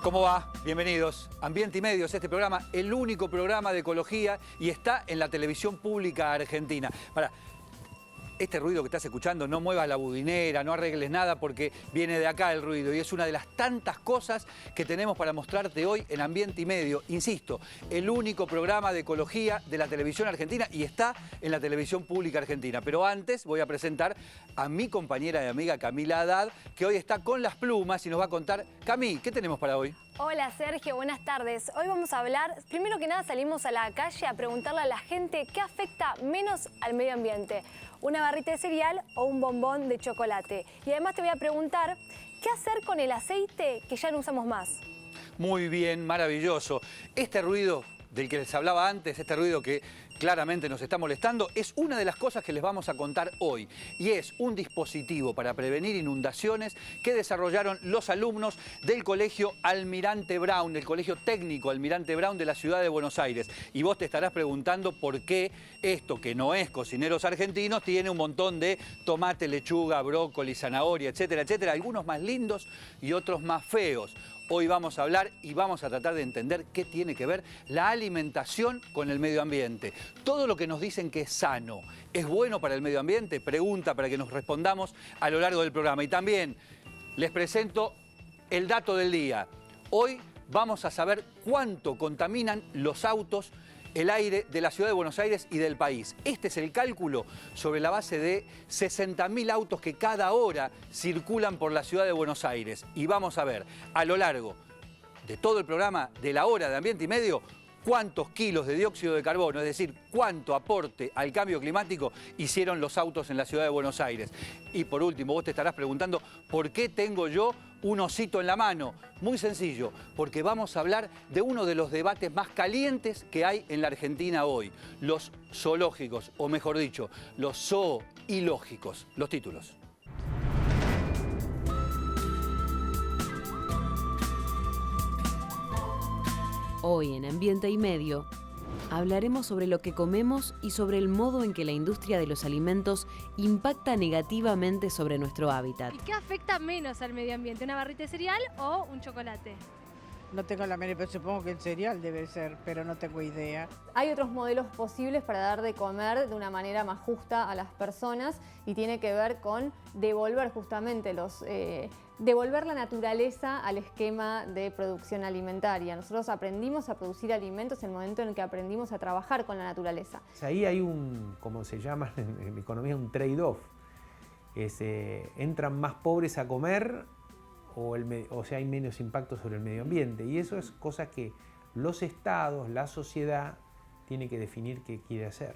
¿Cómo va? Bienvenidos. Ambiente y Medios, este programa, el único programa de ecología y está en la televisión pública argentina. Este ruido que estás escuchando, no muevas la budinera, no arregles nada porque viene de acá el ruido y es una de las tantas cosas que tenemos para mostrarte hoy en Ambiente y Medio. Insisto, el único programa de ecología de la televisión argentina y está en la televisión pública argentina. Pero antes voy a presentar a mi compañera y amiga Camila Haddad, que hoy está con las plumas y nos va a contar. Cami, ¿qué tenemos para hoy? Hola Sergio, buenas tardes. Hoy vamos a hablar, primero que nada salimos a la calle a preguntarle a la gente qué afecta menos al medio ambiente, una barrita de cereal o un bombón de chocolate. Y además te voy a preguntar, ¿qué hacer con el aceite que ya no usamos más? Muy bien, maravilloso. Este ruido del que les hablaba antes, este ruido que claramente nos está molestando, es una de las cosas que les vamos a contar hoy. Y es un dispositivo para prevenir inundaciones que desarrollaron los alumnos del Colegio Almirante Brown, del Colegio Técnico Almirante Brown de la ciudad de Buenos Aires. Y vos te estarás preguntando por qué esto, que no es Cocineros Argentinos, tiene un montón de tomate, lechuga, brócoli, zanahoria, etcétera, etcétera. Algunos más lindos y otros más feos. Hoy vamos a hablar y vamos a tratar de entender qué tiene que ver la alimentación con el medio ambiente. Todo lo que nos dicen que es sano, ¿es bueno para el medio ambiente? Pregunta para que nos respondamos a lo largo del programa. Y también les presento el dato del día. Hoy vamos a saber cuánto contaminan los autos, el aire de la ciudad de Buenos Aires y del país. Este es el cálculo sobre la base de 60.000 autos que cada hora circulan por la ciudad de Buenos Aires. Y vamos a ver a lo largo de todo el programa, de la hora de Ambiente y Medio, cuántos kilos de dióxido de carbono, es decir, cuánto aporte al cambio climático hicieron los autos en la ciudad de Buenos Aires. Y por último, vos te estarás preguntando, ¿por qué tengo yo un osito en la mano? Muy sencillo, porque vamos a hablar de uno de los debates más calientes que hay en la Argentina hoy, los zoológicos, o mejor dicho, los zoológicos. Los títulos. Hoy en Ambiente y Medio hablaremos sobre lo que comemos y sobre el modo en que la industria de los alimentos impacta negativamente sobre nuestro hábitat. ¿Y qué afecta menos al medio ambiente? ¿Una barrita de cereal o un chocolate? No tengo la menor, pero supongo que el cereal debe ser, pero no tengo idea. Hay otros modelos posibles para dar de comer de una manera más justa a las personas y tiene que ver con devolver justamente devolver la naturaleza al esquema de producción alimentaria. Nosotros aprendimos a producir alimentos en el momento en el que aprendimos a trabajar con la naturaleza. Ahí hay un, como se llama en economía, un trade-off. Entran más pobres a comer o sea, hay menos impacto sobre el medio ambiente. Y eso es cosa que los estados, la sociedad, tiene que definir qué quiere hacer.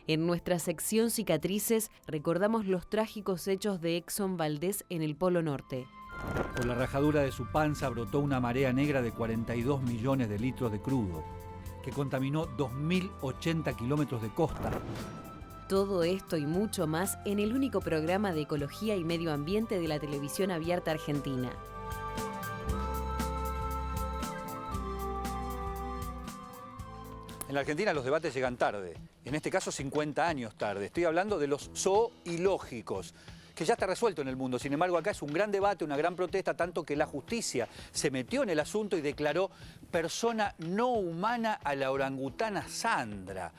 En nuestra sección Cicatrices recordamos los trágicos hechos de Exxon Valdez en el Polo Norte. Por la rajadura de su panza brotó una marea negra de 42 millones de litros de crudo, que contaminó 2.080 kilómetros de costa. Todo esto y mucho más en el único programa de ecología y medio ambiente de la televisión abierta argentina. En la Argentina los debates llegan tarde, en este caso 50 años tarde. Estoy hablando de los zoológicos, que ya está resuelto en el mundo. Sin embargo, acá es un gran debate, una gran protesta, tanto que la justicia se metió en el asunto y declaró persona no humana a la orangutana Sandra.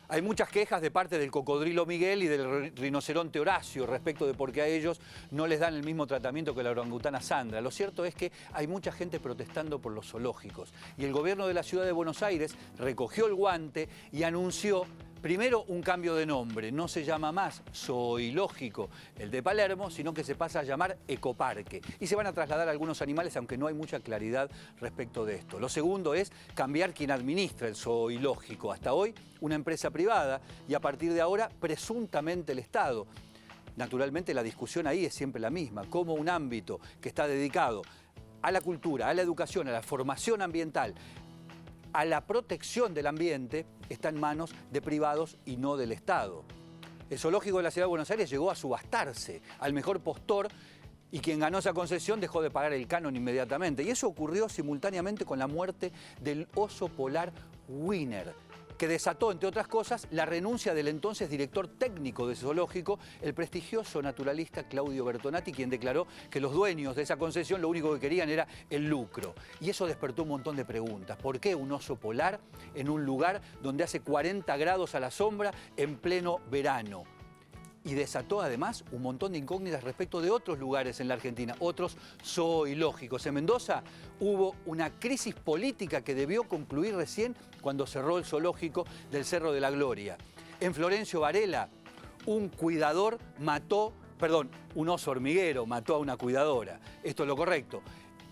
Hay muchas quejas de parte del cocodrilo Miguel y del rinoceronte Horacio respecto de por qué a ellos no les dan el mismo tratamiento que a la orangutana Sandra. Lo cierto es que hay mucha gente protestando por los zoológicos y el gobierno de la ciudad de Buenos Aires recogió el guante y anunció primero un cambio de nombre. No se llama más zoológico el de Palermo, sino que se pasa a llamar ecoparque. Y se van a trasladar algunos animales, aunque no hay mucha claridad respecto de esto. Lo segundo es cambiar quien administra el zoológico. Hasta hoy, una empresa privada y a partir de ahora, presuntamente el Estado. Naturalmente, la discusión ahí es siempre la misma. Cómo un ámbito que está dedicado a la cultura, a la educación, a la formación ambiental, a la protección del ambiente, está en manos de privados y no del Estado. El zoológico de la Ciudad de Buenos Aires llegó a subastarse al mejor postor y quien ganó esa concesión dejó de pagar el canon inmediatamente. Y eso ocurrió simultáneamente con la muerte del oso polar Winner, que desató, entre otras cosas, la renuncia del entonces director técnico del zoológico, el prestigioso naturalista Claudio Bertonati, quien declaró que los dueños de esa concesión lo único que querían era el lucro. Y eso despertó un montón de preguntas. ¿Por qué un oso polar en un lugar donde hace 40 grados a la sombra en pleno verano? Y desató además un montón de incógnitas respecto de otros lugares en la Argentina, otros zoológicos. En Mendoza hubo una crisis política que debió concluir recién cuando cerró el zoológico del Cerro de la Gloria. En Florencio Varela, un oso hormiguero mató a una cuidadora. Esto es lo correcto.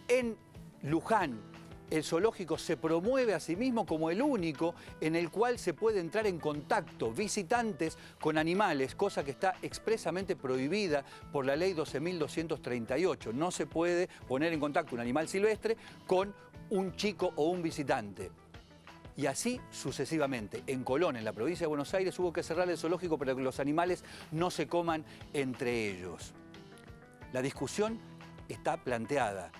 En Luján, el zoológico se promueve a sí mismo como el único en el cual se puede entrar en contacto visitantes con animales, cosa que está expresamente prohibida por la ley 12.238. No se puede poner en contacto un animal silvestre con un chico o un visitante. Y así sucesivamente. En Colón, en la provincia de Buenos Aires, hubo que cerrar el zoológico para que los animales no se coman entre ellos. La discusión está planteada.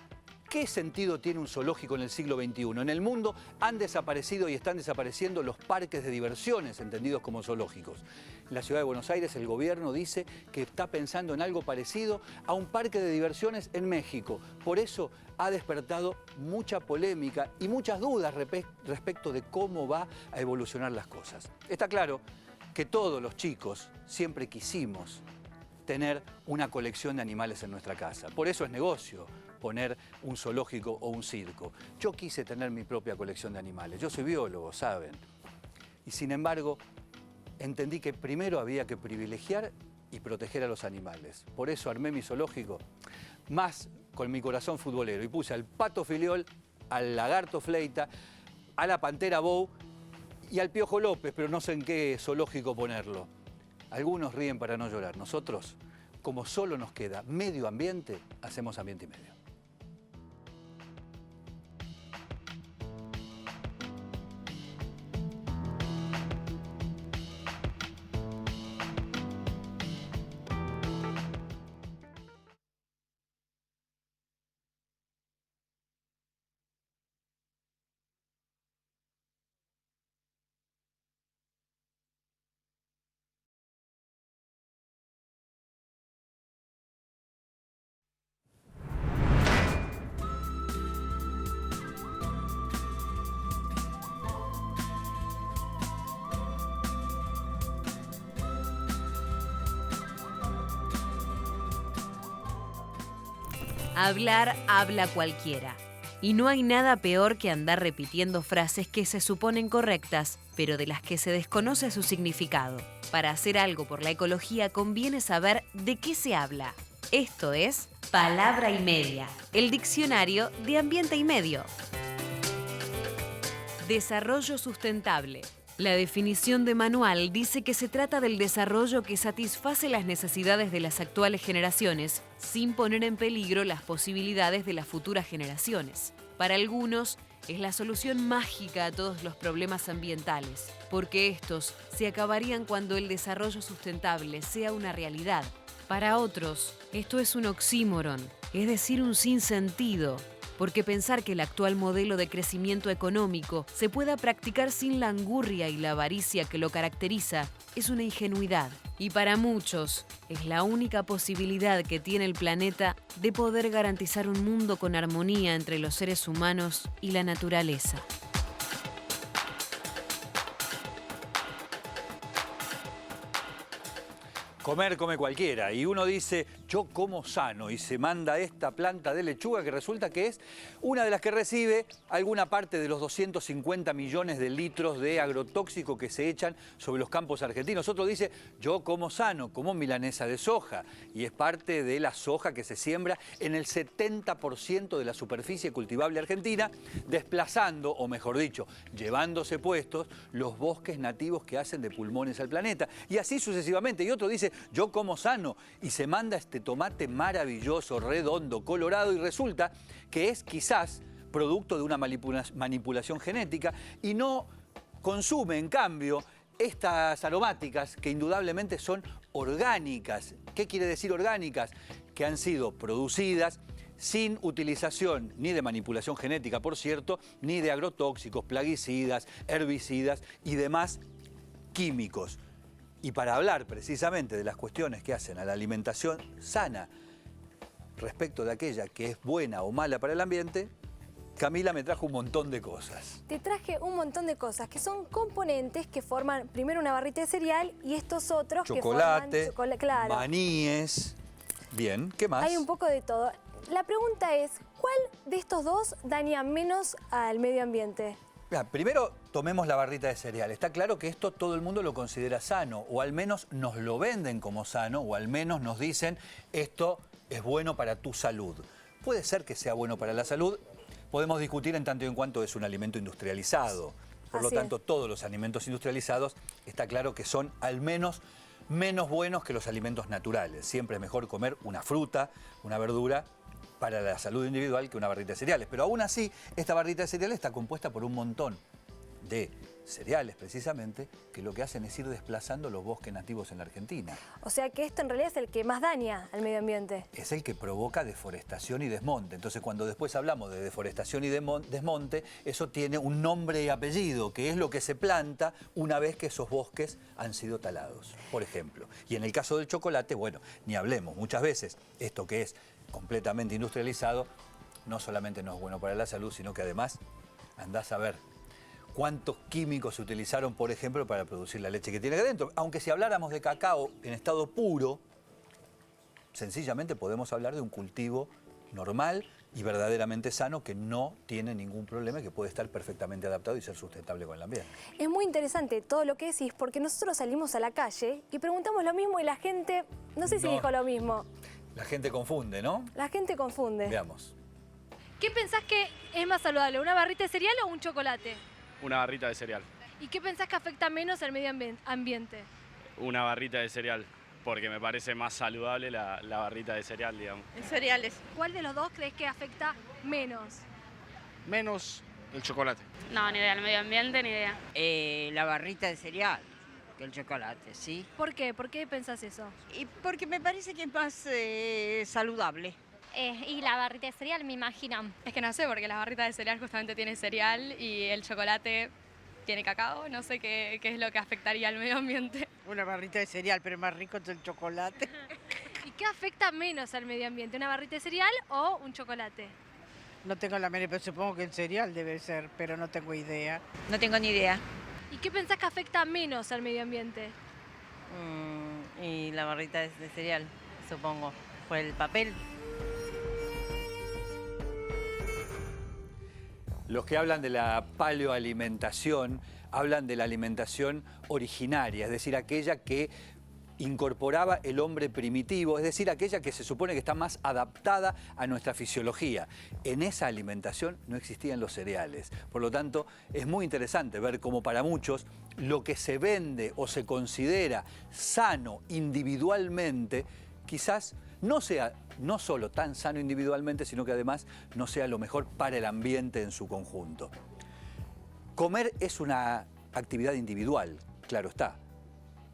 ¿Qué sentido tiene un zoológico en el siglo XXI? En el mundo han desaparecido y están desapareciendo los parques de diversiones, entendidos como zoológicos. En la ciudad de Buenos Aires el gobierno dice que está pensando en algo parecido a un parque de diversiones en México. Por eso ha despertado mucha polémica y muchas dudas respecto de cómo va a evolucionar las cosas. Está claro que todos los chicos siempre quisimos tener una colección de animales en nuestra casa. Por eso es negocio poner un zoológico o un circo. Yo quise tener mi propia colección de animales. Yo soy biólogo, ¿saben? Y sin embargo, entendí que primero había que privilegiar y proteger a los animales. Por eso armé mi zoológico más con mi corazón futbolero y puse al pato filiol, al lagarto fleita, a la pantera Bow y al Piojo López, pero no sé en qué zoológico ponerlo. Algunos ríen para no llorar. Nosotros, como solo nos queda medio ambiente, hacemos ambiente y medio. Hablar habla cualquiera. Y no hay nada peor que andar repitiendo frases que se suponen correctas, pero de las que se desconoce su significado. Para hacer algo por la ecología conviene saber de qué se habla. Esto es Palabra y Media, el diccionario de Ambiente y Medio. Desarrollo sustentable. La definición de manual dice que se trata del desarrollo que satisface las necesidades de las actuales generaciones sin poner en peligro las posibilidades de las futuras generaciones. Para algunos, es la solución mágica a todos los problemas ambientales, porque estos se acabarían cuando el desarrollo sustentable sea una realidad. Para otros, esto es un oxímoron, es decir, un sinsentido, porque pensar que el actual modelo de crecimiento económico se pueda practicar sin la angurria y la avaricia que lo caracteriza es una ingenuidad. Y para muchos es la única posibilidad que tiene el planeta de poder garantizar un mundo con armonía entre los seres humanos y la naturaleza. Comer come cualquiera y uno dice, yo como sano, y se manda esta planta de lechuga que resulta que es una de las que recibe alguna parte de los 250 millones de litros de agrotóxico que se echan sobre los campos argentinos. Otro dice, yo como sano, como milanesa de soja, y es parte de la soja que se siembra en el 70% de la superficie cultivable argentina, desplazando, o mejor dicho, llevándose puestos los bosques nativos que hacen de pulmones al planeta. Y así sucesivamente. Y otro dice, yo como sano, y se manda este tomate maravilloso, redondo, colorado, y resulta que es quizás producto de una manipulación genética y no consume, en cambio, estas aromáticas que indudablemente son orgánicas. ¿Qué quiere decir orgánicas? Que han sido producidas sin utilización ni de manipulación genética, por cierto, ni de agrotóxicos, plaguicidas, herbicidas y demás químicos. Y para hablar precisamente de las cuestiones que hacen a la alimentación sana respecto de aquella que es buena o mala para el ambiente, Camila me trajo un montón de cosas. Te traje un montón de cosas que son componentes que forman primero una barrita de cereal y estos otros Chocolate, que forman claro. maníes. Bien, ¿qué más? Hay un poco de todo. La pregunta es, ¿cuál de estos dos daña menos al medio ambiente? Primero tomemos la barrita de cereal. Está claro que esto todo el mundo lo considera sano, o al menos nos lo venden como sano, o al menos nos dicen esto es bueno para tu salud. Puede ser que sea bueno para la salud, podemos discutir en tanto y en cuanto es un alimento industrializado. Por lo tanto, todos los alimentos industrializados está claro que son al menos menos buenos que los alimentos naturales. Siempre es mejor comer una fruta, una verdura, para la salud individual que una barrita de cereales. Pero aún así, esta barrita de cereales está compuesta por un montón de cereales, precisamente, que lo que hacen es ir desplazando los bosques nativos en la Argentina. O sea que esto en realidad es el que más daña al medio ambiente. Es el que provoca deforestación y desmonte. Entonces, cuando después hablamos de deforestación y desmonte, eso tiene un nombre y apellido, que es lo que se planta una vez que esos bosques han sido talados, por ejemplo. Y en el caso del chocolate, bueno, ni hablemos. Muchas veces esto que es completamente industrializado, no solamente no es bueno para la salud, sino que además andás a ver cuántos químicos se utilizaron, por ejemplo, para producir la leche que tiene adentro. Aunque si habláramos de cacao en estado puro, sencillamente podemos hablar de un cultivo normal y verdaderamente sano que no tiene ningún problema y que puede estar perfectamente adaptado y ser sustentable con el ambiente. Es muy interesante todo lo que decís porque nosotros salimos a la calle y preguntamos lo mismo y la gente, no sé si dijo lo mismo. La gente confunde, ¿no? La gente confunde. Veamos. ¿Qué pensás que es más saludable, una barrita de cereal o un chocolate? Una barrita de cereal. ¿Y qué pensás que afecta menos al medio ambiente? Una barrita de cereal, porque me parece más saludable la barrita de cereal, digamos. Cereales. ¿Cuál de los dos crees que afecta menos? Menos el chocolate. No, ni idea. El medio ambiente, ni idea. La barrita de cereal que el chocolate, ¿sí? ¿Por qué? ¿Por qué pensás eso? Y porque me parece que es más saludable. Y la barrita de cereal, me imagino. Es que no sé, porque la barrita de cereal justamente tiene cereal y el chocolate tiene cacao. No sé qué es lo que afectaría al medio ambiente. Una barrita de cereal, pero más rico es el chocolate. ¿Y qué afecta menos al medio ambiente, una barrita de cereal o un chocolate? No tengo la menor, pero supongo que el cereal debe ser, pero no tengo idea. No tengo ni idea. ¿Y qué pensás que afecta menos al medio ambiente? Y la barrita de cereal, supongo. Por el papel. Los que hablan de la paleoalimentación hablan de la alimentación originaria, es decir, aquella que incorporaba el hombre primitivo, es decir, aquella que se supone que está más adaptada a nuestra fisiología. En esa alimentación no existían los cereales. Por lo tanto, es muy interesante ver cómo para muchos lo que se vende o se considera sano individualmente, quizás no sea no solo tan sano individualmente, sino que además no sea lo mejor para el ambiente en su conjunto. Comer es una actividad individual, claro está.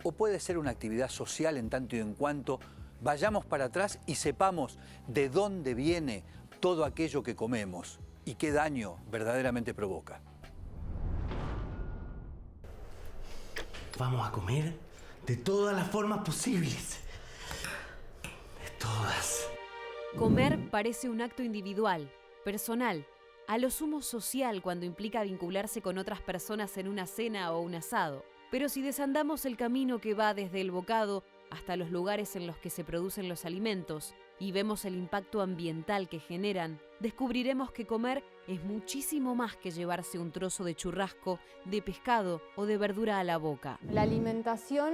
O puede ser una actividad social en tanto y en cuanto vayamos para atrás y sepamos de dónde viene todo aquello que comemos y qué daño verdaderamente provoca. Vamos a comer de todas las formas posibles. De todas. Comer parece un acto individual, personal, a lo sumo social cuando implica vincularse con otras personas en una cena o un asado. Pero si desandamos el camino que va desde el bocado hasta los lugares en los que se producen los alimentos y vemos el impacto ambiental que generan, descubriremos que comer es muchísimo más que llevarse un trozo de churrasco, de pescado o de verdura a la boca. La alimentación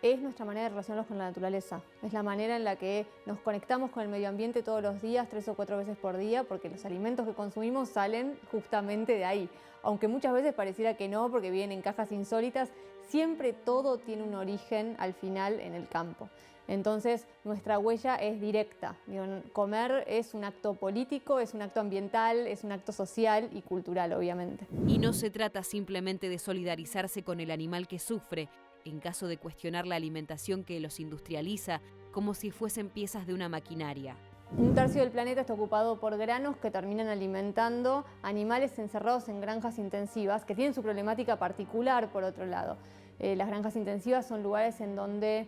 es nuestra manera de relacionarnos con la naturaleza. Es la manera en la que nos conectamos con el medio ambiente todos los días, 3 o 4 veces por día, porque los alimentos que consumimos salen justamente de ahí. Aunque muchas veces pareciera que no, porque vienen en cajas insólitas, siempre todo tiene un origen al final en el campo. Entonces, nuestra huella es directa. Comer es un acto político, es un acto ambiental, es un acto social y cultural, obviamente. Y no se trata simplemente de solidarizarse con el animal que sufre, en caso de cuestionar la alimentación que los industrializa como si fuesen piezas de una maquinaria. Un tercio del planeta está ocupado por granos que terminan alimentando animales encerrados en granjas intensivas, que tienen su problemática particular por otro lado. Las granjas intensivas son lugares en donde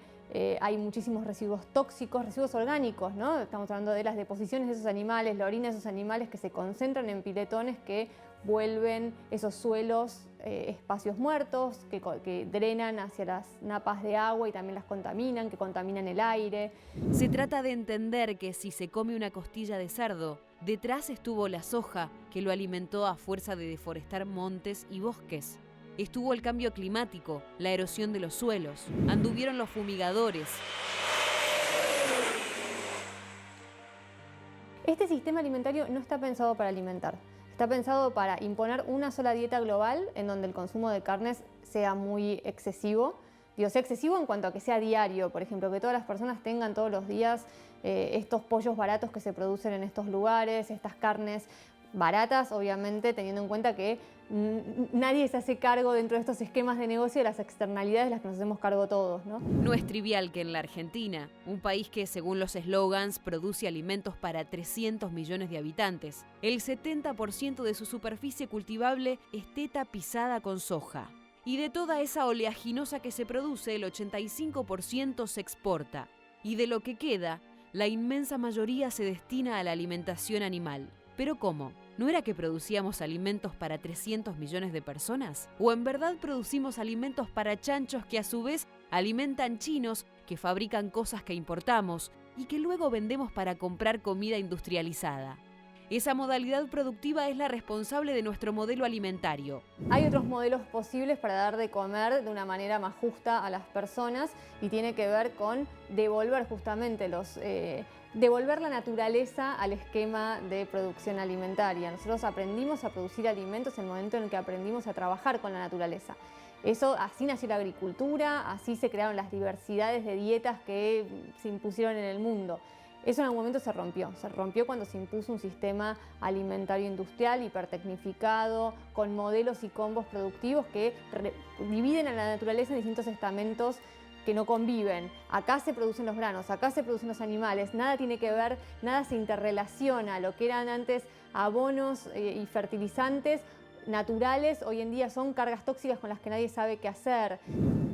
hay muchísimos residuos tóxicos, residuos orgánicos, ¿no? Estamos hablando de las deposiciones de esos animales, la orina de esos animales que se concentran en piletones que vuelven esos suelos espacios muertos, que drenan hacia las napas de agua y también las contaminan, que contaminan el aire. Se trata de entender que si se come una costilla de cerdo, detrás estuvo la soja que lo alimentó a fuerza de deforestar montes y bosques. Estuvo el cambio climático, la erosión de los suelos, anduvieron los fumigadores. Este sistema alimentario no está pensado para alimentar. Está pensado para imponer una sola dieta global en donde el consumo de carnes sea muy excesivo. Digo, sea excesivo en cuanto a que sea diario, por ejemplo, que todas las personas tengan todos los días estos pollos baratos que se producen en estos lugares, estas carnes baratas, obviamente teniendo en cuenta que nadie se hace cargo dentro de estos esquemas de negocio de las externalidades de las que nos hacemos cargo todos, ¿no? No es trivial que en la Argentina, un país que según los eslogans produce alimentos para 300 millones de habitantes, el 70% de su superficie cultivable esté tapizada con soja. Y de toda esa oleaginosa que se produce, el 85% se exporta. Y de lo que queda, la inmensa mayoría se destina a la alimentación animal. ¿Pero cómo? ¿No era que producíamos alimentos para 300 millones de personas? ¿O en verdad producimos alimentos para chanchos que a su vez alimentan chinos que fabrican cosas que importamos y que luego vendemos para comprar comida industrializada? Esa modalidad productiva es la responsable de nuestro modelo alimentario. Hay otros modelos posibles para dar de comer de una manera más justa a las personas y tiene que ver con devolver justamente devolver la naturaleza al esquema de producción alimentaria. Nosotros aprendimos a producir alimentos en el momento en el que aprendimos a trabajar con la naturaleza. Así nació la agricultura, así se crearon las diversidades de dietas que se impusieron en el mundo. Eso en algún momento se rompió cuando se impuso un sistema alimentario industrial hipertecnificado, con modelos y combos productivos que dividen a la naturaleza en distintos estamentos que no conviven. Acá se producen los granos, acá se producen los animales, nada tiene que ver, nada se interrelaciona. Lo que eran antes abonos y fertilizantes naturales, hoy en día son cargas tóxicas con las que nadie sabe qué hacer.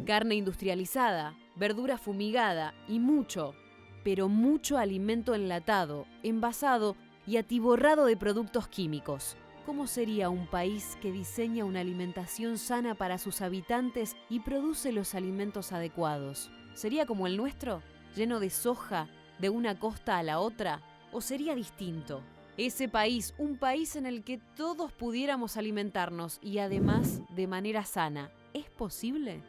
Carne industrializada, verdura fumigada y mucho, pero mucho alimento enlatado, envasado y atiborrado de productos químicos. ¿Cómo sería un país que diseña una alimentación sana para sus habitantes y produce los alimentos adecuados? ¿Sería como el nuestro, lleno de soja, de una costa a la otra? ¿O sería distinto? Ese país, un país en el que todos pudiéramos alimentarnos y además de manera sana, ¿es posible?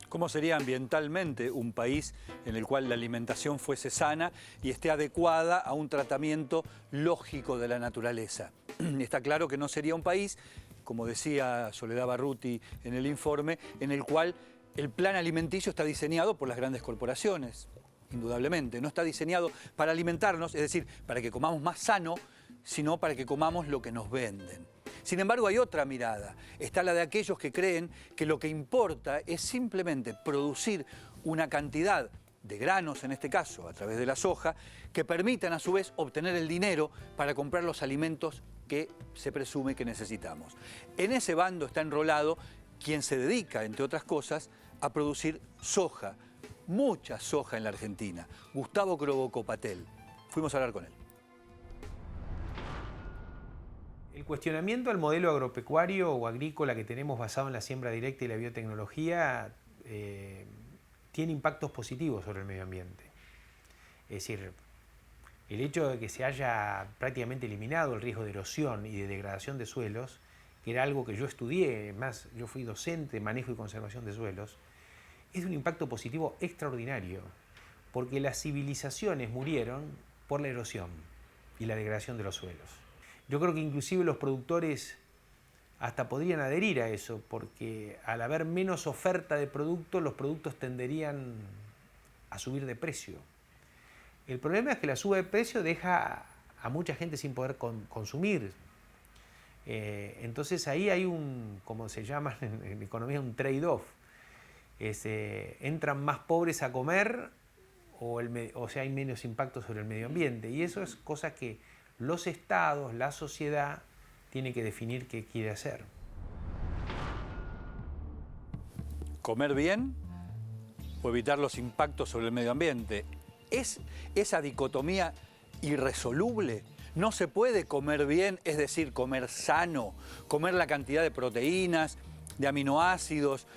¿Cómo sería ambientalmente un país en el cual la alimentación fuese sana y esté adecuada a un tratamiento lógico de la naturaleza? Está claro que no sería un país, como decía Soledad Barruti en el informe, en el cual el plan alimenticio está diseñado por las grandes corporaciones, indudablemente. No está diseñado para alimentarnos, es decir, para que comamos más sano, sino para que comamos lo que nos venden. Sin embargo, hay otra mirada. Está la de aquellos que creen que lo que importa es simplemente producir una cantidad de granos, en este caso, a través de la soja, que permitan a su vez obtener el dinero para comprar los alimentos que se presume que necesitamos. En ese bando está enrolado quien se dedica, entre otras cosas, a producir soja, mucha soja en la Argentina, Gustavo Croboco-Patel. Fuimos a hablar con él. El cuestionamiento al modelo agropecuario o agrícola que tenemos basado en la siembra directa y la biotecnología tiene impactos positivos sobre el medio ambiente. Es decir, el hecho de que se haya prácticamente eliminado el riesgo de erosión y de degradación de suelos, que era algo que yo estudié, más yo fui docente de manejo y conservación de suelos, es un impacto positivo extraordinario, porque las civilizaciones murieron por la erosión y la degradación de los suelos. Yo creo que inclusive los productores hasta podrían adherir a eso, porque al haber menos oferta de productos, los productos tenderían a subir de precio. El problema es que la suba de precio deja a mucha gente sin poder consumir. Entonces ahí hay como se llama en economía, un trade-off. entran más pobres a comer o sea, hay menos impacto sobre el medio ambiente. Y eso es cosa que los estados, la sociedad, tiene que definir qué quiere hacer. Comer bien o evitar los impactos sobre el medio ambiente. ¿Es esa dicotomía irresoluble? No se puede comer bien, es decir, comer sano, comer la cantidad de proteínas, de aminoácidos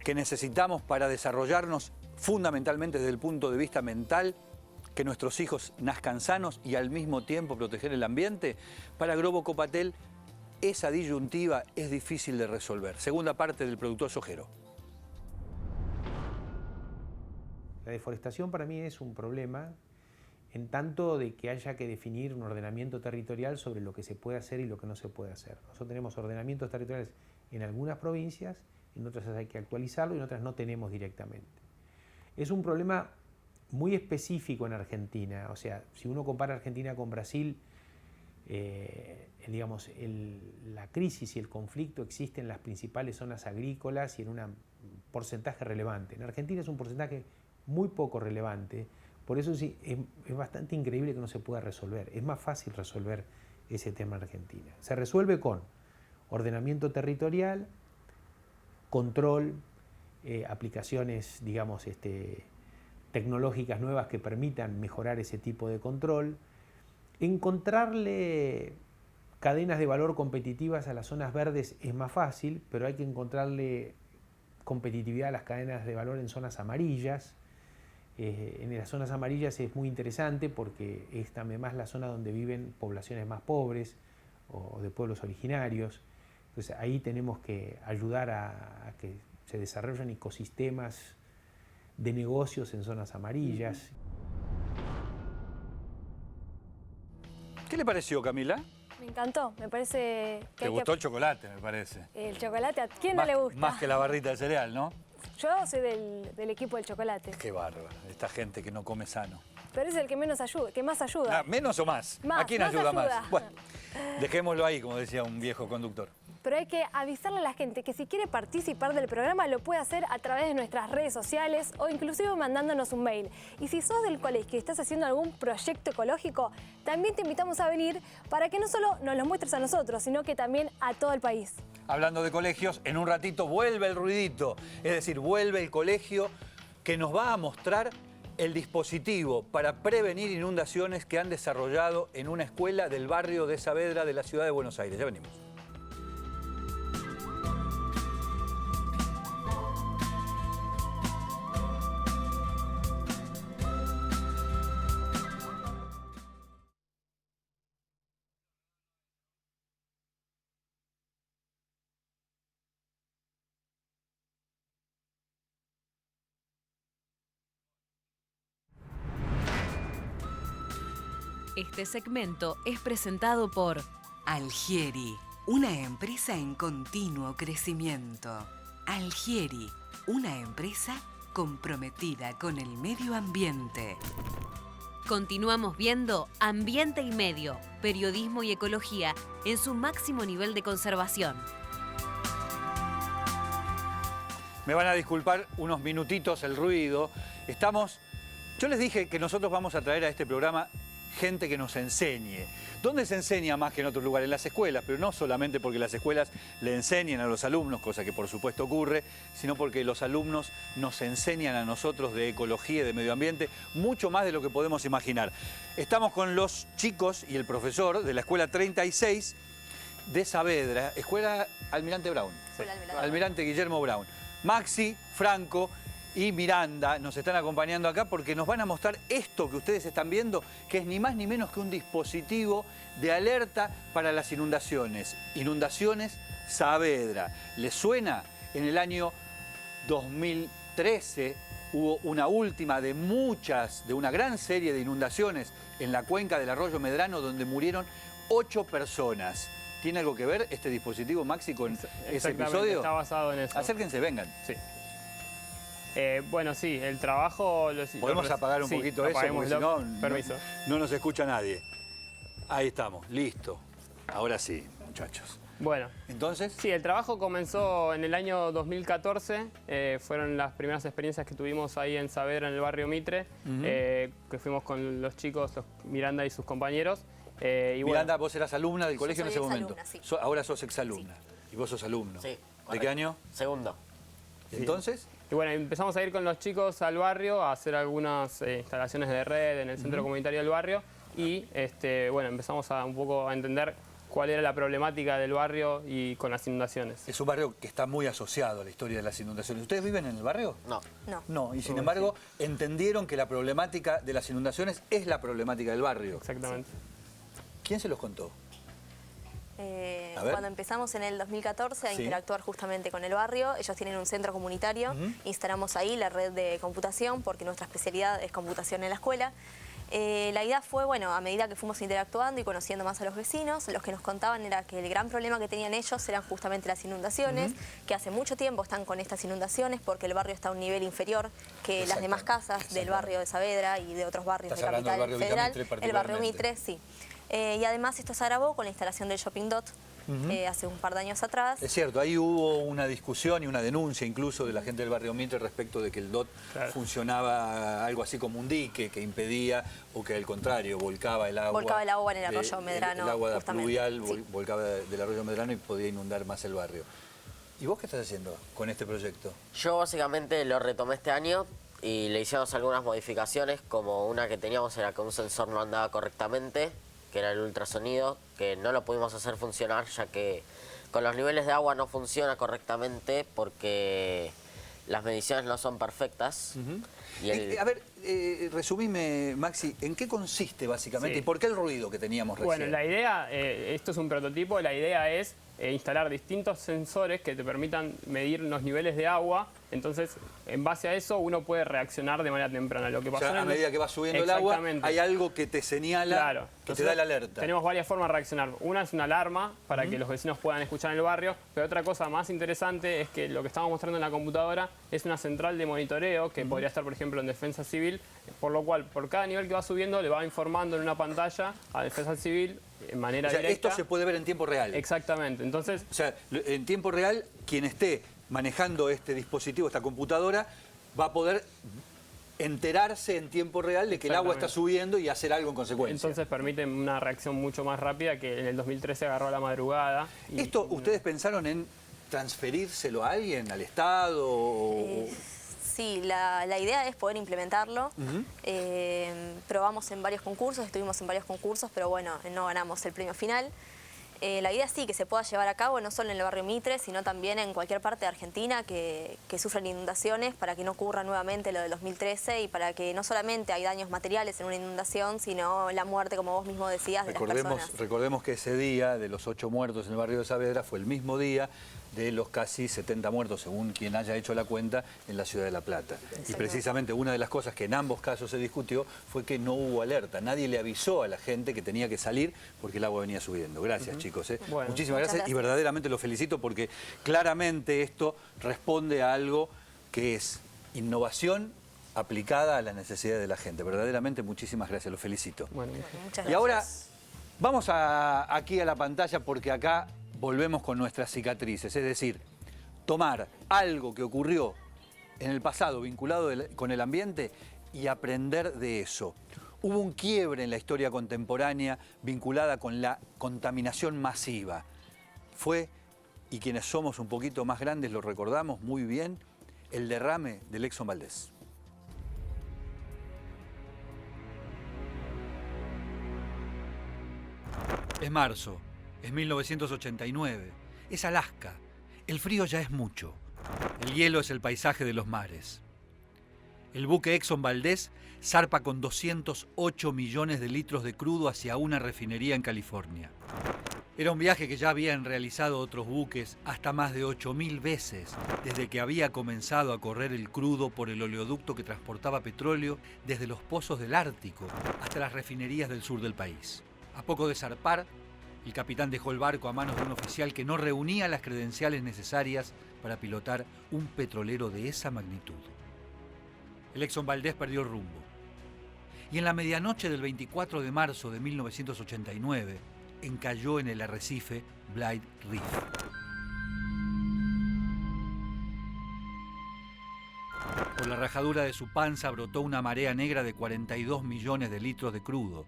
que necesitamos para desarrollarnos fundamentalmente desde el punto de vista mental, que nuestros hijos nazcan sanos y al mismo tiempo proteger el ambiente. Para Grobo Copatel, esa disyuntiva es difícil de resolver. Segunda parte del productor sojero. La deforestación para mí es un problema en tanto de que haya que definir un ordenamiento territorial sobre lo que se puede hacer y lo que no se puede hacer. Nosotros tenemos ordenamientos territoriales en algunas provincias, en otras hay que actualizarlo y en otras no tenemos directamente. Es un problema muy específico en Argentina, o sea, si uno compara Argentina con Brasil, digamos, la crisis y el conflicto existen en las principales zonas agrícolas y en un porcentaje relevante. En Argentina es un porcentaje muy poco relevante, por eso sí, es bastante increíble que no se pueda resolver. Es más fácil resolver ese tema en Argentina. Se resuelve con ordenamiento territorial, control, aplicaciones, digamos, tecnológicas nuevas que permitan mejorar ese tipo de control, encontrarle cadenas de valor competitivas a las zonas verdes es más fácil, pero hay que encontrarle competitividad a las cadenas de valor en zonas amarillas. En las zonas amarillas es muy interesante porque es también más la zona donde viven poblaciones más pobres o de pueblos originarios. Entonces ahí tenemos que ayudar a que se desarrollen ecosistemas de negocios en zonas amarillas. ¿Qué le pareció, Camila? Me encantó, me parece que Te gustó el chocolate, me parece. El chocolate, ¿a quién no le gusta? Más que la barrita de cereal, ¿no? Yo soy del equipo del chocolate. Qué bárbaro, esta gente que no come sano. Pero es el que menos ayuda, que más ayuda. ¿Menos o más? ¿A quién ayuda más? Bueno, dejémoslo ahí, como decía un viejo conductor. Pero hay que avisarle a la gente que si quiere participar del programa lo puede hacer a través de nuestras redes sociales o inclusive mandándonos un mail. Y si sos del colegio y estás haciendo algún proyecto ecológico, también te invitamos a venir para que no solo nos lo muestres a nosotros, sino que también a todo el país. Hablando de colegios, en un ratito vuelve el ruidito, es decir, vuelve el colegio que nos va a mostrar el dispositivo para prevenir inundaciones que han desarrollado en una escuela del barrio de Saavedra de la ciudad de Buenos Aires. Ya venimos. Este segmento es presentado por Algieri, una empresa en continuo crecimiento. Algieri, una empresa comprometida con el medio ambiente. Continuamos viendo Ambiente y Medio, periodismo y ecología en su máximo nivel de conservación. Me van a disculpar unos minutitos el ruido. Yo les dije que nosotros vamos a traer a este programa gente que nos enseñe. ¿Dónde se enseña más que en otros lugares? En las escuelas, pero no solamente porque las escuelas le enseñan a los alumnos, cosa que por supuesto ocurre, sino porque los alumnos nos enseñan a nosotros de ecología y de medio ambiente mucho más de lo que podemos imaginar. Estamos con los chicos y el profesor de la Escuela 36 de Saavedra, Escuela Almirante Brown. Sí. Almirante Guillermo Brown. Maxi, Franco y Miranda nos están acompañando acá porque nos van a mostrar esto que ustedes están viendo, que es ni más ni menos que un dispositivo de alerta para las inundaciones. Inundaciones Saavedra. ¿Les suena? En el año 2013 hubo una última de una gran serie de inundaciones en la cuenca del arroyo Medrano donde murieron 8 personas. ¿Tiene algo que ver este dispositivo, Maxi, con ese episodio? Está basado en eso. Acérquense, vengan. Sí. Bueno, sí, el trabajo... ¿Podemos apagar un poquito eso? Porque si no, no nos escucha nadie. Ahí estamos, listo. Ahora sí, muchachos. Bueno. ¿Entonces? Sí, el trabajo comenzó en el año 2014. Fueron las primeras experiencias que tuvimos ahí en Saavedra, en el barrio Mitre, que fuimos con los chicos, Miranda y sus compañeros. Miranda, vos eras alumna del colegio en ese momento. Sí. Ahora sos exalumna. Y vos sos alumno. Sí. ¿De qué año? Segundo. ¿Y entonces? Y bueno, empezamos a ir con los chicos al barrio a hacer algunas instalaciones de red en el centro comunitario del barrio y bueno, empezamos un poco a entender cuál era la problemática del barrio y con las inundaciones. Es un barrio que está muy asociado a la historia de las inundaciones. ¿Ustedes viven en el barrio? No. No, y sin embargo entendieron que la problemática de las inundaciones es la problemática del barrio. Exactamente. ¿Quién se los contó? Cuando empezamos en el 2014 a interactuar justamente con el barrio, ellos tienen un centro comunitario, instalamos ahí la red de computación porque nuestra especialidad es computación en la escuela. La idea fue, bueno, a medida que fuimos interactuando y conociendo más a los vecinos, los que nos contaban era que el gran problema que tenían ellos eran justamente las inundaciones, que hace mucho tiempo están con estas inundaciones porque el barrio está a un nivel inferior que las demás casas del barrio de Saavedra y de otros barrios de Capital Federal. El barrio Mitre, sí. Y además esto se agravó con la instalación del Shopping Dot hace un par de años atrás. Es cierto, ahí hubo una discusión y una denuncia incluso de la gente del barrio Mitre respecto de que el DOT funcionaba algo así como un dique que impedía o que al contrario volcaba el agua. Volcaba el agua en el arroyo Medrano. El agua pluvial volcaba del arroyo Medrano y podía inundar más el barrio. ¿Y vos qué estás haciendo con este proyecto? Yo básicamente lo retomé este año y le hicimos algunas modificaciones, como una que teníamos era que un sensor no andaba correctamente, que era el ultrasonido, que no lo pudimos hacer funcionar ya que con los niveles de agua no funciona correctamente porque las mediciones no son perfectas. A ver, resumime, Maxi, ¿en qué consiste básicamente y por qué el ruido que teníamos recién? Bueno, la idea, esto es un prototipo, la idea es instalar distintos sensores que te permitan medir los niveles de agua. Entonces, en base a eso, uno puede reaccionar de manera temprana. Lo que pasó a medida que va subiendo el agua, hay algo que te señala, que te da la alerta. Tenemos varias formas de reaccionar. Una es una alarma para que los vecinos puedan escuchar en el barrio, pero otra cosa más interesante es que lo que estamos mostrando en la computadora es una central de monitoreo que podría estar, por ejemplo, en Defensa Civil, por lo cual, por cada nivel que va subiendo, le va informando en una pantalla a Defensa Civil en manera directa. Esto se puede ver en tiempo real. Exactamente. Entonces, o sea, en tiempo real, quien esté manejando este dispositivo, esta computadora, va a poder enterarse en tiempo real de que el agua está subiendo y hacer algo en consecuencia. Entonces permite una reacción mucho más rápida que en el 2013 agarró a la madrugada. ¿Esto ustedes pensaron en transferírselo a alguien, al Estado? Sí, la idea es poder implementarlo. Probamos en varios concursos, estuvimos en varios concursos, pero bueno, no ganamos el premio final. La idea sí que se pueda llevar a cabo no solo en el barrio Mitre, sino también en cualquier parte de Argentina que sufren inundaciones para que no ocurra nuevamente lo del 2013 y para que no solamente hay daños materiales en una inundación, sino la muerte, como vos mismo decías, de las personas. Recordemos que ese día de los 8 muertos en el barrio de Saavedra fue el mismo día de los casi 70 muertos, según quien haya hecho la cuenta, en la ciudad de La Plata. Y precisamente una de las cosas que en ambos casos se discutió fue que no hubo alerta. Nadie le avisó a la gente que tenía que salir porque el agua venía subiendo. Gracias, chicos. Bueno, muchísimas gracias y verdaderamente los felicito porque claramente esto responde a algo que es innovación aplicada a las necesidades de la gente. Verdaderamente muchísimas gracias, los felicito. Bueno, muchas gracias. Y ahora vamos aquí a la pantalla porque acá volvemos con nuestras cicatrices, es decir, tomar algo que ocurrió en el pasado vinculado con el ambiente y aprender de eso. Hubo un quiebre en la historia contemporánea vinculada con la contaminación masiva. Fue, y quienes somos un poquito más grandes lo recordamos muy bien, el derrame del Exxon Valdez. Es marzo. Es 1989. Es Alaska. El frío ya es mucho. El hielo es el paisaje de los mares. El buque Exxon Valdez zarpa con 208 millones de litros de crudo hacia una refinería en California. Era un viaje que ya habían realizado otros buques hasta más de 8.000 veces desde que había comenzado a correr el crudo por el oleoducto que transportaba petróleo desde los pozos del Ártico hasta las refinerías del sur del país. A poco de zarpar, el capitán dejó el barco a manos de un oficial que no reunía las credenciales necesarias para pilotar un petrolero de esa magnitud. El Exxon Valdez perdió el rumbo. Y en la medianoche del 24 de marzo de 1989, encalló en el arrecife Blythe Reef. Por la rajadura de su panza brotó una marea negra de 42 millones de litros de crudo,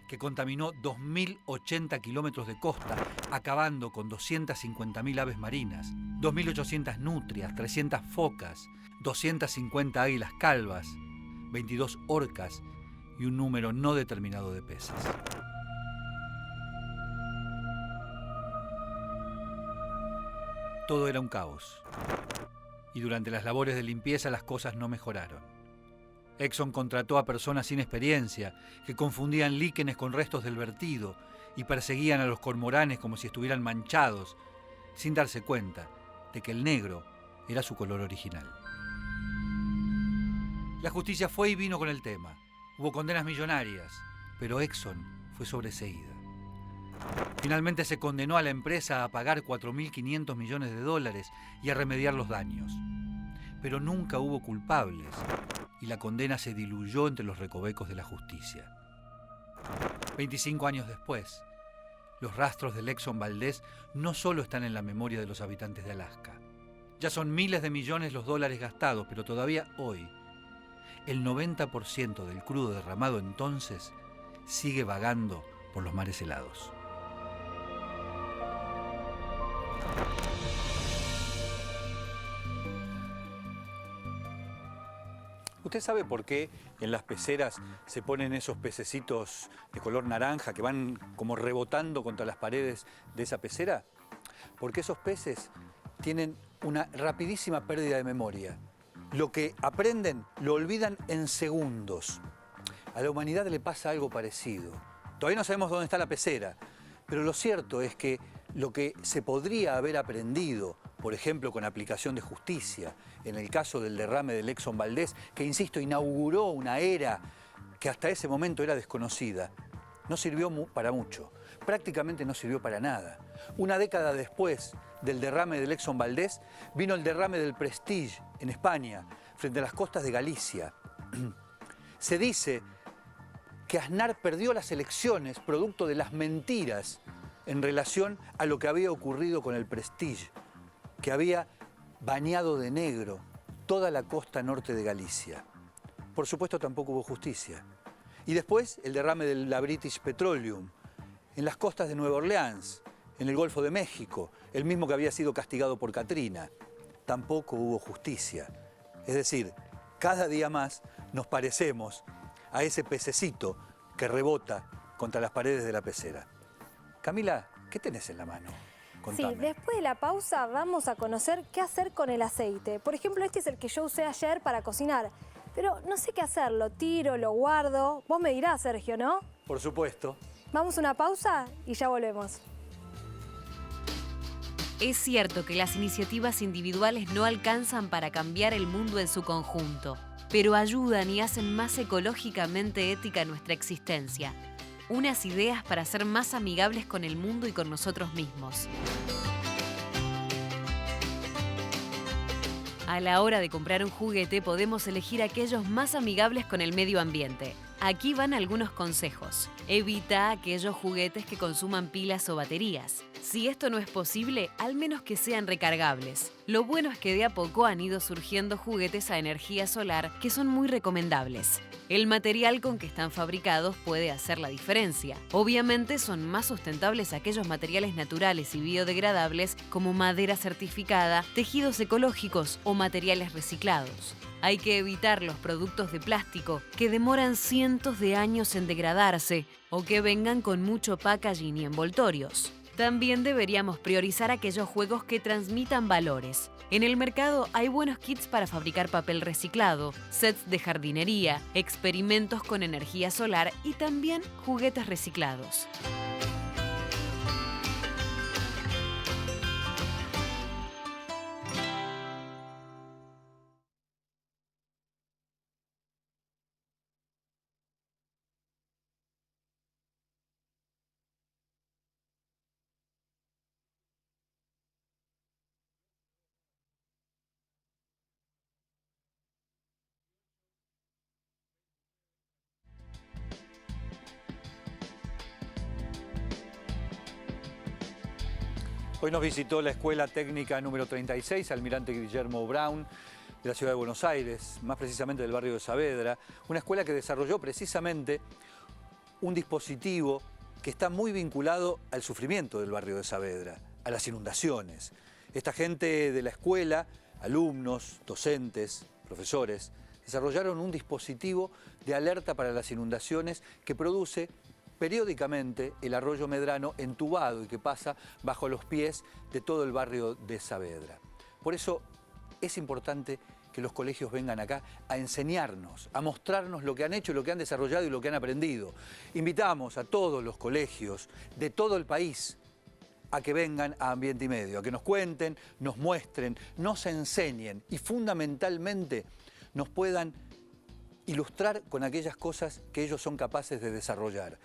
que contaminó 2.080 kilómetros de costa, acabando con 250.000 aves marinas, 2.800 nutrias, 300 focas, 250 águilas calvas, 22 orcas y un número no determinado de peces. Todo era un caos. Y durante las labores de limpieza las cosas no mejoraron. Exxon contrató a personas sin experiencia que confundían líquenes con restos del vertido y perseguían a los cormoranes como si estuvieran manchados, sin darse cuenta de que el negro era su color original. La justicia fue y vino con el tema. Hubo condenas millonarias, pero Exxon fue sobreseída. Finalmente se condenó a la empresa a pagar 4.500 millones de dólares y a remediar los daños. Pero nunca hubo culpables y la condena se diluyó entre los recovecos de la justicia. 25 años después, los rastros del Exxon Valdez no solo están en la memoria de los habitantes de Alaska. Ya son miles de millones los dólares gastados, pero todavía hoy, el 90% del crudo derramado entonces sigue vagando por los mares helados. ¿Usted sabe por qué en las peceras se ponen esos pececitos de color naranja que van como rebotando contra las paredes de esa pecera? Porque esos peces tienen una rapidísima pérdida de memoria. Lo que aprenden lo olvidan en segundos. A la humanidad le pasa algo parecido. Todavía no sabemos dónde está la pecera, pero lo cierto es que lo que se podría haber aprendido, por ejemplo, con aplicación de justicia, en el caso del derrame del Exxon Valdez, que, insisto, inauguró una era que hasta ese momento era desconocida, no sirvió para mucho. Prácticamente no sirvió para nada. Una década después del derrame del Exxon Valdez, vino el derrame del Prestige en España, frente a las costas de Galicia. Se dice que Aznar perdió las elecciones producto de las mentiras en relación a lo que había ocurrido con el Prestige, que había bañado de negro toda la costa norte de Galicia. Por supuesto, tampoco hubo justicia. Y después el derrame de la British Petroleum en las costas de Nueva Orleans, en el Golfo de México, el mismo que había sido castigado por Katrina. Tampoco hubo justicia. Es decir, cada día más nos parecemos a ese pececito que rebota contra las paredes de la pecera. Camila, ¿qué tenés en la mano? Contame. Sí, después de la pausa vamos a conocer qué hacer con el aceite. Por ejemplo, este es el que yo usé ayer para cocinar, pero no sé qué hacer, lo tiro, lo guardo. Vos me dirás, Sergio, ¿no? Por supuesto. Vamos a una pausa y ya volvemos. Es cierto que las iniciativas individuales no alcanzan para cambiar el mundo en su conjunto, pero ayudan y hacen más ecológicamente ética nuestra existencia. Unas ideas para ser más amigables con el mundo y con nosotros mismos. A la hora de comprar un juguete podemos elegir aquellos más amigables con el medio ambiente. Aquí van algunos consejos. Evita aquellos juguetes que consuman pilas o baterías. Si esto no es posible, al menos que sean recargables. Lo bueno es que de a poco han ido surgiendo juguetes a energía solar que son muy recomendables. El material con que están fabricados puede hacer la diferencia. Obviamente son más sustentables aquellos materiales naturales y biodegradables como madera certificada, tejidos ecológicos o materiales reciclados. Hay que evitar los productos de plástico que demoran cientos de años en degradarse o que vengan con mucho packaging y envoltorios. También deberíamos priorizar aquellos juegos que transmitan valores. En el mercado hay buenos kits para fabricar papel reciclado, sets de jardinería, experimentos con energía solar y también juguetes reciclados. Hoy nos visitó la Escuela Técnica número 36, Almirante Guillermo Brown, de la ciudad de Buenos Aires, más precisamente del barrio de Saavedra, una escuela que desarrolló precisamente un dispositivo que está muy vinculado al sufrimiento del barrio de Saavedra, a las inundaciones. Esta gente de la escuela, alumnos, docentes, profesores, desarrollaron un dispositivo de alerta para las inundaciones que produce periódicamente el arroyo Medrano entubado y que pasa bajo los pies de todo el barrio de Saavedra. Por eso es importante que los colegios vengan acá a enseñarnos, a mostrarnos lo que han hecho, lo que han desarrollado y lo que han aprendido. Invitamos a todos los colegios de todo el país a que vengan a Ambiente y Medio, a que nos cuenten, nos muestren, nos enseñen y fundamentalmente nos puedan ilustrar con aquellas cosas que ellos son capaces de desarrollar.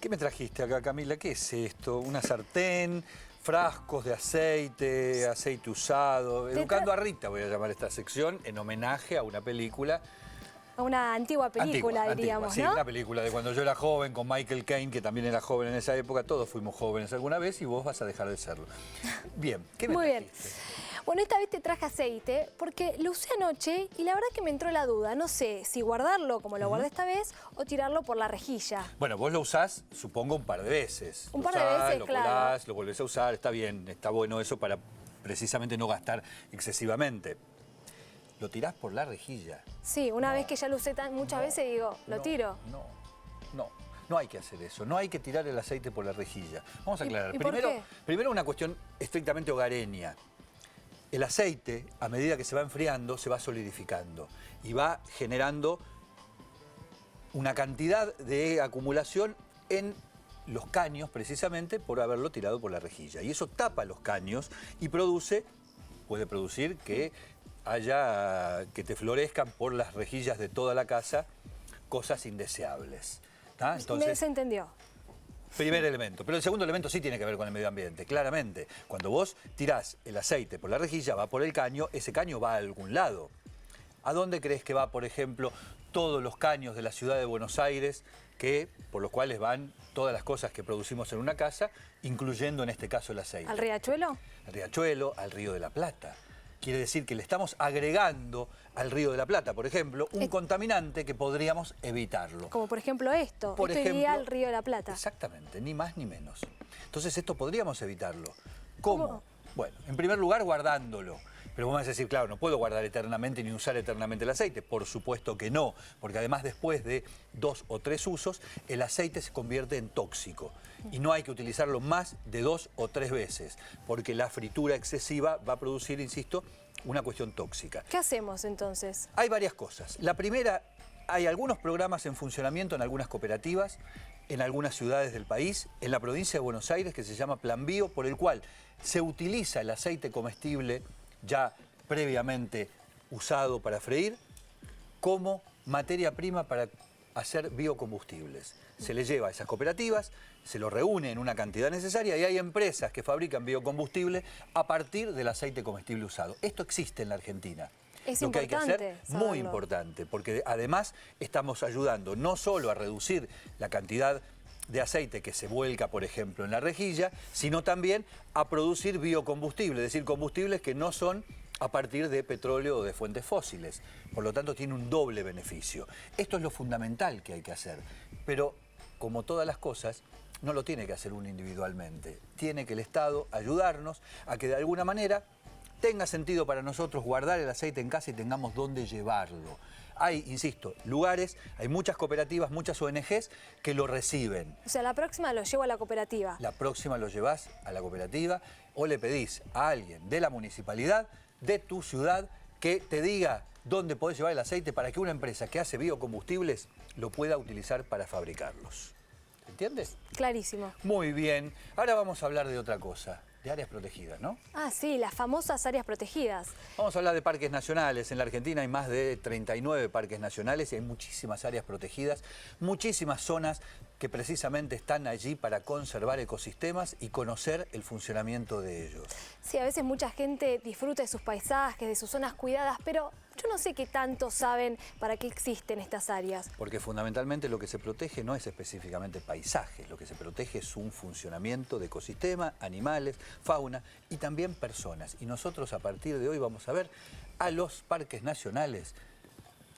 ¿Qué me trajiste acá, Camila? ¿Qué es esto? ¿Una sartén? ¿Frascos de aceite? ¿Aceite usado? Educando a Rita voy a llamar esta sección en homenaje a una película. A una antigua película, diríamos, antigua, sí, ¿no? una película de cuando yo era joven con Michael Caine, que también era joven en esa época. Todos fuimos jóvenes alguna vez y vos vas a dejar de serlo. Bien, ¿qué me trajiste? Muy bien. Bueno, esta vez te traje aceite porque lo usé anoche y la verdad que me entró la duda. No sé si guardarlo como lo guardé esta vez o tirarlo por la rejilla. Bueno, vos lo usás, supongo, un par de veces. Un par de veces, lo claro. colás, lo volvés a usar, está bien, está bueno eso para precisamente no gastar excesivamente. Lo tirás por la rejilla. Sí, una vez que ya lo usé muchas veces digo, lo tiro. No hay que hacer eso, no hay que tirar el aceite por la rejilla. Vamos a aclarar. ¿Y por qué? Primero una cuestión estrictamente hogareña. El aceite, a medida que se va enfriando, se va solidificando y va generando una cantidad de acumulación en los caños, precisamente por haberlo tirado por la rejilla. Y eso tapa los caños y puede producir que te florezcan por las rejillas de toda la casa cosas indeseables. Entonces, se entendió. Primer elemento. Pero el segundo elemento sí tiene que ver con el medio ambiente, claramente. Cuando vos tirás el aceite por la rejilla, va por el caño, ese caño va a algún lado. ¿A dónde crees que va, por ejemplo, todos los caños de la ciudad de Buenos Aires, por los cuales van todas las cosas que producimos en una casa, incluyendo en este caso el aceite? ¿Al riachuelo? Al riachuelo, al Río de la Plata. Quiere decir que le estamos agregando al Río de la Plata, por ejemplo, un contaminante que podríamos evitarlo. Como por ejemplo esto. Por ejemplo, iría al Río de la Plata. Exactamente, ni más ni menos. Entonces esto podríamos evitarlo. ¿Cómo? Bueno, en primer lugar guardándolo. Pero vos me vas a decir, claro, no puedo guardar eternamente ni usar eternamente el aceite. Por supuesto que no, porque además después de 2 o 3 usos, el aceite se convierte en tóxico. Y no hay que utilizarlo más de 2 o 3 veces, porque la fritura excesiva va a producir, insisto, una cuestión tóxica. ¿Qué hacemos entonces? Hay varias cosas. La primera, hay algunos programas en funcionamiento en algunas cooperativas, en algunas ciudades del país, en la provincia de Buenos Aires, que se llama Plan Bio, por el cual se utiliza el aceite comestible ya previamente usado para freír como materia prima para hacer biocombustibles. Se le lleva a esas cooperativas, se lo reúne en una cantidad necesaria y hay empresas que fabrican biocombustible a partir del aceite comestible usado. Esto existe en la Argentina. Es lo que hay que hacer, saberlo. muy importante, porque además estamos ayudando no solo a reducir la cantidad de aceite que se vuelca, por ejemplo, en la rejilla, sino también a producir biocombustible, es decir, combustibles que no son a partir de petróleo o de fuentes fósiles. Por lo tanto, tiene un doble beneficio. Esto es lo fundamental que hay que hacer. Pero, como todas las cosas, no lo tiene que hacer uno individualmente. Tiene que el Estado ayudarnos a que de alguna manera tenga sentido para nosotros guardar el aceite en casa y tengamos dónde llevarlo. Hay, insisto, lugares, hay muchas cooperativas, muchas ONGs que lo reciben. O sea, la próxima lo llevo a la cooperativa. La próxima lo llevas a la cooperativa o le pedís a alguien de la municipalidad, de tu ciudad, que te diga dónde podés llevar el aceite para que una empresa que hace biocombustibles lo pueda utilizar para fabricarlos. ¿Entiendes? Clarísimo. Muy bien. Ahora vamos a hablar de otra cosa. De áreas protegidas, ¿no? Ah, sí, las famosas áreas protegidas. Vamos a hablar de parques nacionales. En la Argentina hay más de 39 parques nacionales y hay muchísimas áreas protegidas, muchísimas zonas que precisamente están allí para conservar ecosistemas y conocer el funcionamiento de ellos. Sí, a veces mucha gente disfruta de sus paisajes, de sus zonas cuidadas, pero yo no sé qué tanto saben para qué existen estas áreas. Porque fundamentalmente lo que se protege no es específicamente paisajes, lo que se protege es un funcionamiento de ecosistema, animales, fauna y también personas. Y nosotros a partir de hoy vamos a ver a los parques nacionales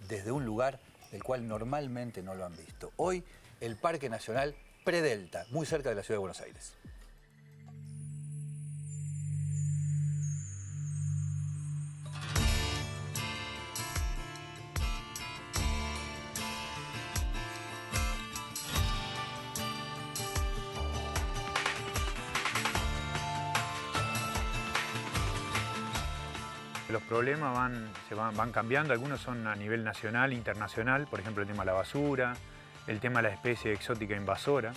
desde un lugar del cual normalmente no lo han visto. Hoy el Parque Nacional Predelta, muy cerca de la ciudad de Buenos Aires. Los problemas van cambiando, algunos son a nivel nacional, internacional, por ejemplo el tema de la basura, el tema de la especie exótica invasora,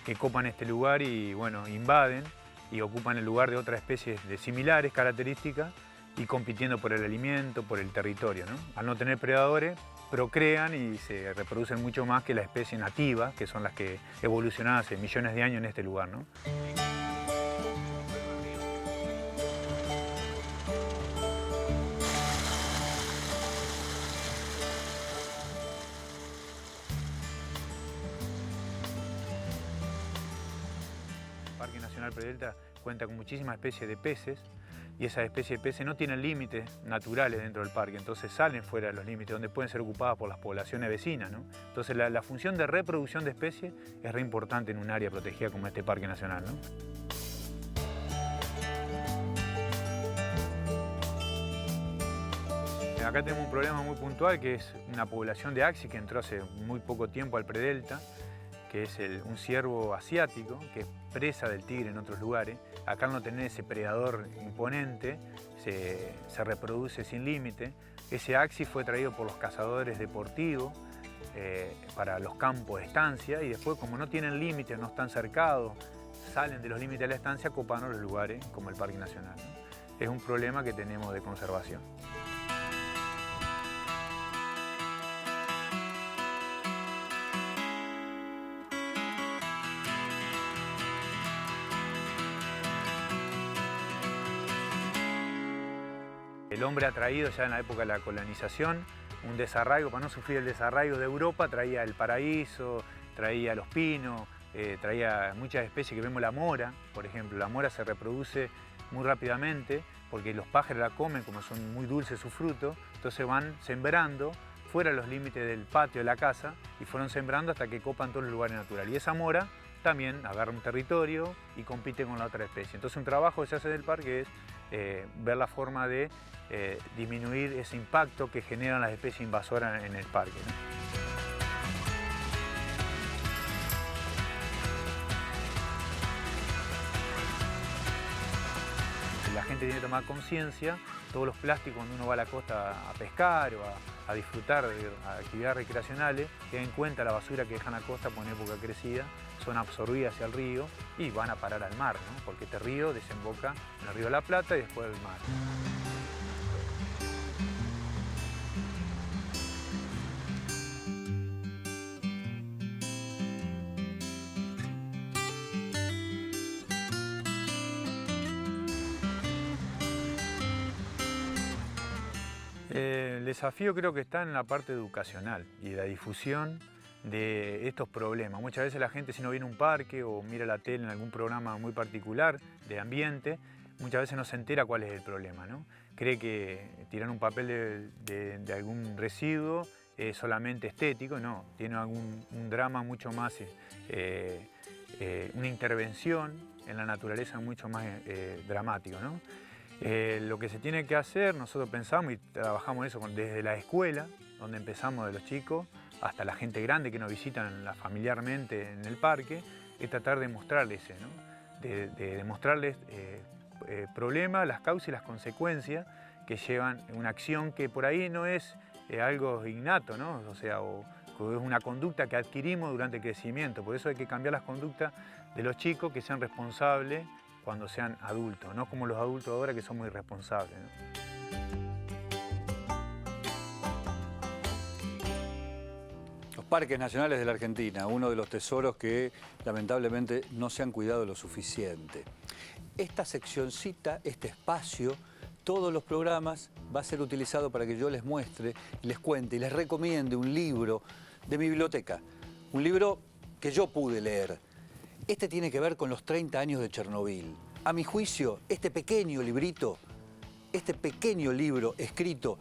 que copan este lugar y bueno, invaden y ocupan el lugar de otras especies de similares características y compitiendo por el alimento, por el territorio, ¿no? Al no tener predadores, procrean y se reproducen mucho más que las especies nativas, que son las que evolucionaron hace millones de años en este lugar, ¿no? El Parque Nacional Predelta cuenta con muchísimas especies de peces y esas especies de peces no tienen límites naturales dentro del parque, entonces salen fuera de los límites donde pueden ser ocupadas por las poblaciones vecinas, ¿no? Entonces la función de reproducción de especies es re importante en un área protegida como este Parque Nacional, ¿no? Acá tenemos un problema muy puntual que es una población de axis que entró hace muy poco tiempo al Predelta, que es un ciervo asiático, que es presa del tigre en otros lugares. Acá al no tener ese predador imponente, se reproduce sin límite. Ese axis fue traído por los cazadores deportivos para los campos de estancia y después, como no tienen límites, no están cercados, salen de los límites de la estancia, copan los lugares como el Parque Nacional, ¿no? Es un problema que tenemos de conservación. El hombre ha traído ya en la época de la colonización un desarraigo, para no sufrir el desarraigo de Europa, traía el paraíso, traía los pinos, traía muchas especies que vemos, la mora, por ejemplo. La mora se reproduce muy rápidamente porque los pájaros la comen, como son muy dulces sus frutos, entonces van sembrando fuera de los límites del patio de la casa y fueron sembrando hasta que copan todos los lugares naturales. Y esa mora también agarra un territorio y compite con la otra especie. Entonces un trabajo que se hace del parque es ver la forma de disminuir ese impacto que generan las especies invasoras en el parque, ¿no? La gente tiene que tomar conciencia, todos los plásticos cuando uno va a la costa a pescar o a disfrutar de actividades recreacionales, tengan en cuenta la basura que dejan a la costa por época crecida, son absorbidas hacia el río y van a parar al mar, ¿no? Porque este río desemboca en el río de la Plata y después del mar. El desafío creo que está en la parte educacional y de la difusión de estos problemas. Muchas veces la gente, si no viene a un parque o mira la tele en algún programa muy particular de ambiente, muchas veces no se entera cuál es el problema, ¿no? Cree que tirar un papel de algún residuo es solamente estético, no, tiene un drama mucho más, una intervención en la naturaleza mucho más dramático, ¿no? Lo que se tiene que hacer, nosotros pensamos y trabajamos eso desde la escuela, donde empezamos de los chicos, hasta la gente grande que nos visitan familiarmente en el parque, es tratar de mostrarles, ¿no? de mostrarles problemas, las causas y las consecuencias que llevan una acción que por ahí no es algo innato, ¿no? O sea, es una conducta que adquirimos durante el crecimiento. Por eso hay que cambiar las conductas de los chicos, que sean responsables cuando sean adultos, no como los adultos ahora que son muy irresponsables, ¿no? Los parques nacionales de la Argentina, uno de los tesoros que lamentablemente no se han cuidado lo suficiente. Esta seccioncita, este espacio, todos los programas va a ser utilizado para que yo les muestre, les cuente y les recomiende un libro de mi biblioteca. Un libro que yo pude leer. Este tiene que ver con los 30 años de Chernobyl. A mi juicio, este pequeño librito, este pequeño libro escrito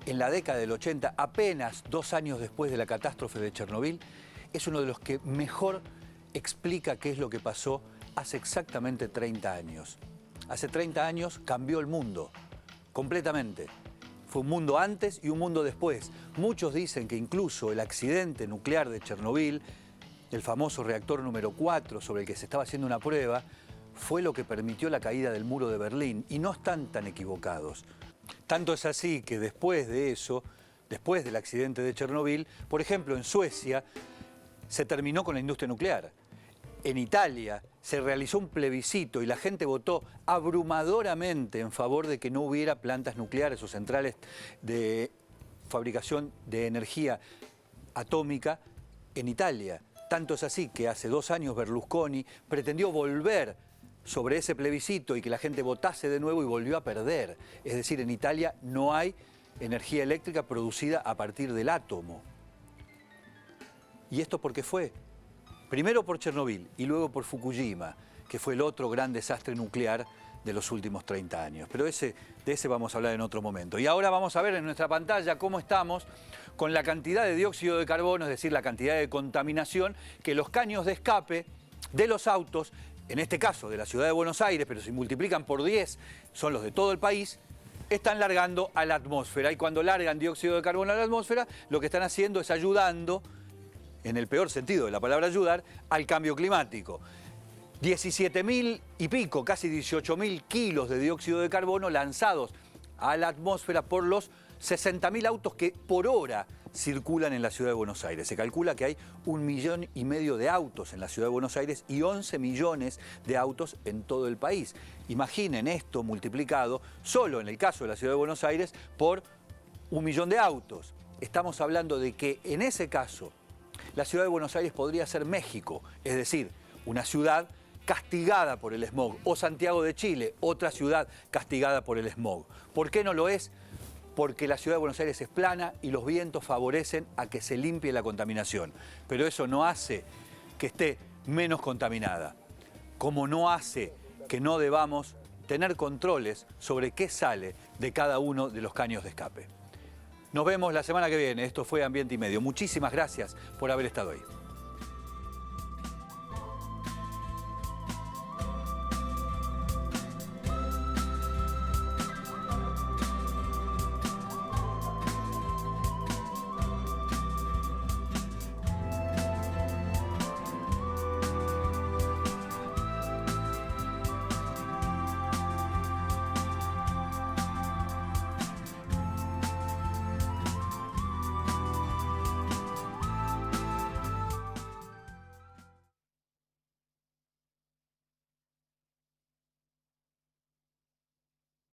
en la década del 80, apenas 2 años después de la catástrofe de Chernobyl, es uno de los que mejor explica qué es lo que pasó hace exactamente 30 años. Hace 30 años cambió el mundo, completamente. Fue un mundo antes y un mundo después. Muchos dicen que incluso el accidente nuclear de Chernobyl, el famoso reactor número 4 sobre el que se estaba haciendo una prueba, fue lo que permitió la caída del muro de Berlín. Y no están tan equivocados. Tanto es así que después de eso, después del accidente de Chernobyl, por ejemplo, en Suecia, se terminó con la industria nuclear. En Italia se realizó un plebiscito y la gente votó abrumadoramente en favor de que no hubiera plantas nucleares o centrales de fabricación de energía atómica en Italia. Tanto es así que hace 2 años Berlusconi pretendió volver sobre ese plebiscito y que la gente votase de nuevo y volvió a perder. Es decir, en Italia no hay energía eléctrica producida a partir del átomo. ¿Y esto por qué fue? Primero por Chernobyl y luego por Fukushima, que fue el otro gran desastre nuclear de los últimos 30 años. Pero de ese vamos a hablar en otro momento. Y ahora vamos a ver en nuestra pantalla cómo estamos con la cantidad de dióxido de carbono, es decir, la cantidad de contaminación que los caños de escape de los autos, en este caso de la ciudad de Buenos Aires, pero si multiplican por 10, son los de todo el país, están largando a la atmósfera. Y cuando largan dióxido de carbono a la atmósfera, lo que están haciendo es ayudando, en el peor sentido de la palabra ayudar, al cambio climático. 17.000 y pico, casi 18.000 kilos de dióxido de carbono lanzados a la atmósfera por los 60.000 autos que por hora circulan en la ciudad de Buenos Aires. Se calcula que hay 1,5 millones de autos en la ciudad de Buenos Aires y 11 millones de autos en todo el país. Imaginen esto multiplicado solo en el caso de la ciudad de Buenos Aires por 1 millón de autos. Estamos hablando de que en ese caso la ciudad de Buenos Aires podría ser México, es decir, una ciudad castigada por el smog, o Santiago de Chile, otra ciudad castigada por el smog. ¿Por qué no lo es? Porque la ciudad de Buenos Aires es plana y los vientos favorecen a que se limpie la contaminación. Pero eso no hace que esté menos contaminada, como no hace que no debamos tener controles sobre qué sale de cada uno de los caños de escape. Nos vemos la semana que viene. Esto fue Ambiente y Medio. Muchísimas gracias por haber estado ahí.